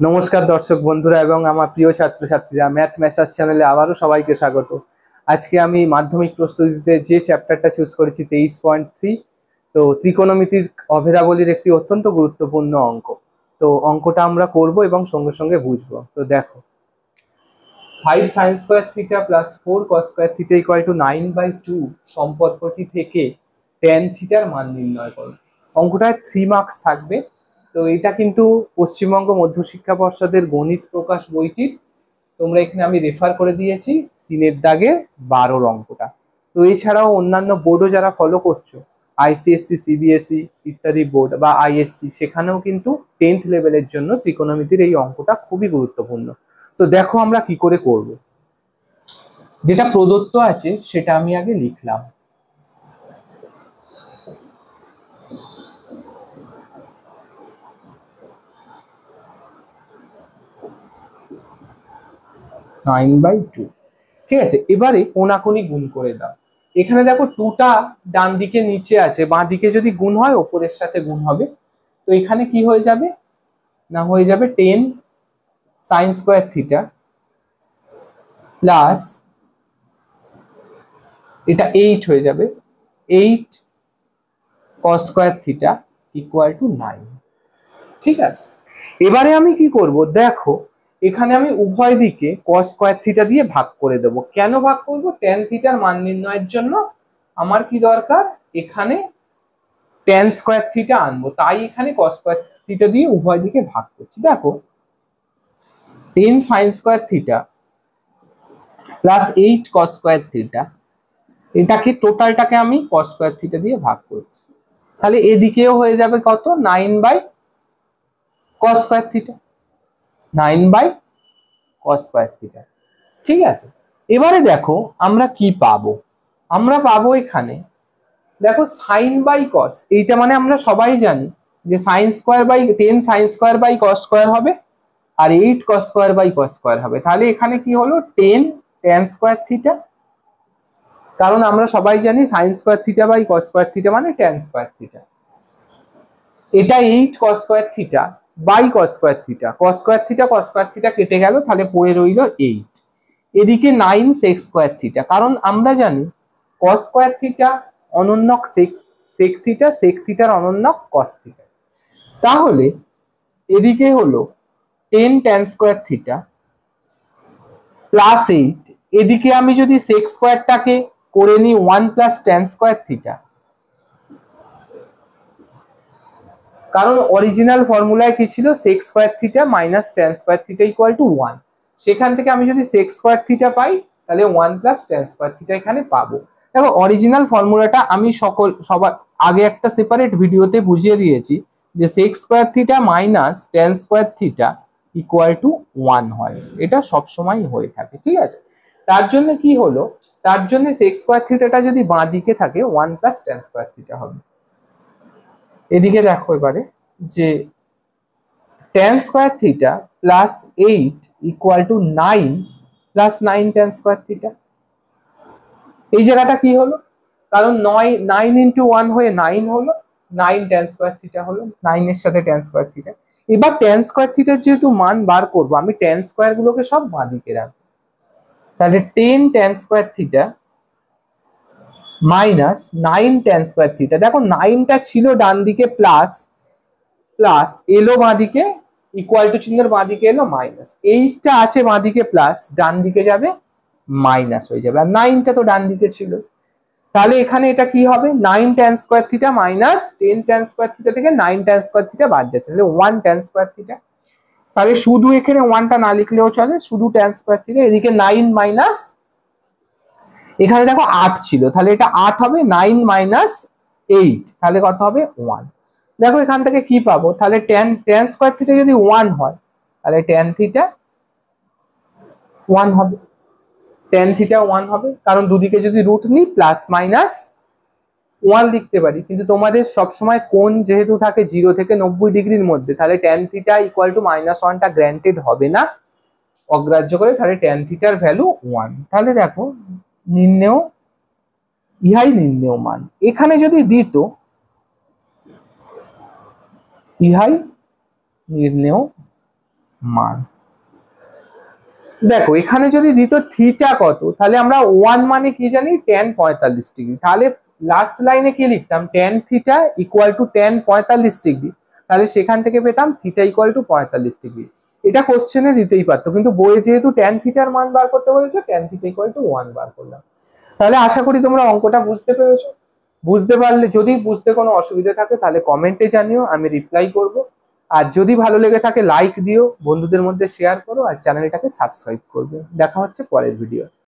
নমস্কার দর্শক বন্ধুরা এবং আমার প্রিয় ছাত্রছাত্রীরা, ম্যাথ মেসার্স চ্যানেলে আবারও সবাইকে স্বাগত। আজকে আমি মাধ্যমিক প্রস্তুতিতে যে চ্যাপ্টারটা চুজ করেছি 23.3, তো ত্রিকোণমিতির অভেদাবলীর একটি অত্যন্ত গুরুত্বপূর্ণ অঙ্ক। তো অঙ্কটা আমরা করব এবং সঙ্গে সঙ্গে বুঝবো। তো দেখো, 5 sin square theta plus 4 cos square theta equal two 9/2 সম্পর্কটি থেকে tan থিটার মান নির্ণয় করো। অঙ্কটায় 3 মার্কস থাকবে। তো এটা কিন্তু পশ্চিমবঙ্গ মধ্যশিক্ষা পর্ষদের গণিত প্রকাশ বইটির, তোমরা এখানে আমি রেফার করে দিয়েছি 3-এর দাগের 12 অঙ্কটা। তো এছাড়াও অন্যান্য বোর্ডও যারা ফলো করছো, আইসিএসসি, সিবিএসই ইত্যাদি বোর্ড বা আইএসসি, সেখানেও কিন্তু 10th লেভেলের জন্য ত্রিকোণমিতির এই অঙ্কটা খুবই গুরুত্বপূর্ণ। তো দেখো আমরা কি করে করব। যেটা প্রদত্ত আছে সেটা আমি আগে লিখলাম। নাইন বাই টু, ঠিক আছে। এবারে কোনাকুনি গুণ করে দাও। এখানে দেখো 2টা ডান দিকে নিচে আছে, বাঁ দিকে যদি গুণ হয় ওপরের সাথে গুণ হবে। তো এখানে কি হয়ে যাবে না, হয়ে যাবে 10 sin স্কোয়ার থিটা প্লাস এটা 8 হয়ে যাবে 8 cos square theta equal two 9। ঠিক আছে, এবারে আমি কি করব দেখো, এখানে আমি উভয় দিকে cos স্কোয়ার থিটা দিয়ে ভাগ করে দেব। কেন ভাগ করব? tan থিটার মান নির্ণয়ের জন্য আমার কি দরকার, এখানে tan স্কোয়ার থিটা আনবো, তাই এখানে cos স্কোয়ার থিটা দিয়ে উভয় দিকে ভাগ করছি। দেখো 10 sin square theta plus 8 cos square theta, এটাকে টোটালটাকে আমি cos স্কোয়ার থিটা দিয়ে ভাগ করছি। তাহলে এদিকেও হয়ে যাবে কত, 9/cos square theta, 9/cos square theta. ঠিক আছে, এবারে দেখো আমরা কি পাবো। আমরা পাবো এখানে দেখো সাইন বাই কস, এইটা মানে আমরা সবাই জানি যে sine square by 10 sine square by cos square হবে আর 8 cos square by cos square হবে। তাহলে এখানে কি হলো 10 tan স্কোয়ার থিটা, কারণ আমরা সবাই জানি sine square theta by cos square theta মানে tan স্কোয়ার থিটা। এটা 8 cos square theta by cos square theta, cos square theta cos square theta কেটে গেল, তাহলে পড়ে রইল 8। এদিকে 9 sec স্কোয়ার থিটা, কারণ আমরা জানি cos স্কোয়ার থিটা অনন্যক sec থিটা, sec থিটার অনন্যক cos থিটা। তাহলে এদিকে হলো 10 tan স্কোয়ার থিটা প্লাস 8, এদিকে আমি যদি sec স্কোয়ারটাকে করে নিই 1 প্লাস tan স্কোয়ার থিটা, কারণ অরিজিনাল ফর্মুলায় কি ছিল, sec square theta minus tan square theta equal two 1। সেখান থেকে আমি যদি sec স্কোয়ার থিটা পাই তাহলে 1 প্লাস tan স্কোয়ার থিটা এখানে পাবো। দেখো অরিজিনাল ফর্মুলাটা আমি সবার আগে একটা সেপারেট ভিডিওতে বুঝিয়ে দিয়েছি যে sec square theta minus tan square theta equal two 1 হয়, এটা সবসময় হয়ে থাকে। ঠিক আছে, তার জন্য কি হলো, তার জন্য sec স্কোয়ার থিটাটা যদি বাঁ দিকে থাকে 1 প্লাস tan স্কোয়ার থিটা হবে। এদিকে দেখো এবারে যে tan square theta plus 8 equal to 9 plus 9 tan square theta. এই জায়গাটা কি হলো, কারণ 9 ইন্টু 1 হয়ে 9 হলো, 9 tan স্কোয়ার থিটা হলো, 9 এর সাথে tan স্কোয়ার থিটা। এবার tan স্কোয়ার থিটার যেহেতু মান বার করবো, আমি tan স্কোয়ার গুলোকে সব বাঁ দিকে রাখবো। তাহলে 10 tan square theta minus 9 tan square theta. দেখো 9টা ছিল ডান দিকে প্লাস, প্লাস এলো বাঁ দিকে, ইকুয়াল টু চিহ্নের বাঁ দিকে এলো মাইনাস, 8টা আছে বাঁ দিকে প্লাস, ডান দিকে যাবে মাইনাস হয়ে যাবে, আর 9টা তো ডান দিকে ছিল। তাহলে এখানে এটা কি হবে, 9 tan square theta minus 10 tan square theta থেকে 9 tan স্কোয়ার থিটা বাদ যাচ্ছে, তাহলে 1 tan স্কোয়ার থিটা। তাহলে শুধু এখানে 1টা না লিখলেও চলে, শুধু tan স্কোয়ার থিটা, এদিকে 9 মাইনাস, এখানে দেখো 8 ছিল, তাহলে এটা 8 হবে, 9 মাইনাস 8 তাহলে কত হবে 1। দেখো এখান থেকে কি পাবো, তাহলে tan স্কোয়ার থিটা যদি 1 হয় তাহলে tan থিটা 1 হবে, tan থিটা 1 হবে, কারণ দুদিকে যদি রুট নিই প্লাস মাইনাস 1 লিখতে পারি। কিন্তু তোমাদের সবসময় কোণ যেহেতু থাকে 0 থেকে 90 ডিগ্রির মধ্যে, তাহলে tan থিটা ইকুয়াল টু -1টা গ্র্যান্টেড হবে না, অগ্রাহ্য করে, তাহলে tan থিটার ভ্যালু 1। তাহলে দেখো নির্ণেয়, ইহাই নির্ণেয় মান। এখানে যদি দিত ইহাই নির্ণেয় মান। দেখো এখানে যদি দিত থিটা কত, তাহলে আমরা 1 মানে কি জানি, tan 45 ডিগ্রি। তাহলে লাস্ট লাইনে কি লিখতাম, tan theta equal two tan 45 degree. তাহলে সেখান থেকে পেতাম থিটা ইকুয়াল টু 45 ডিগ্রি। এটা কোশ্চেনে দিতেই পারতো, কিন্তু বইয়ে যেহেতু tan থিটার মান বার করতে বলেছে, tan থিটা ইকুয়াল টু 1 বার করলাম। তাহলে আশা করি তোমরা অঙ্কটা বুঝতে পেরেছো। বুঝতে পারলে, যদি বুঝতে কোনো অসুবিধা থাকে তাহলে কমেন্টে জানিও, আমি রিপ্লাই করব। আর যদি ভালো লেগে থাকে লাইক দিও, বন্ধুদের মধ্যে শেয়ার করো, আর চ্যানেলটাকে সাবস্ক্রাইব করবে। দেখা হচ্ছে পরের ভিডিও।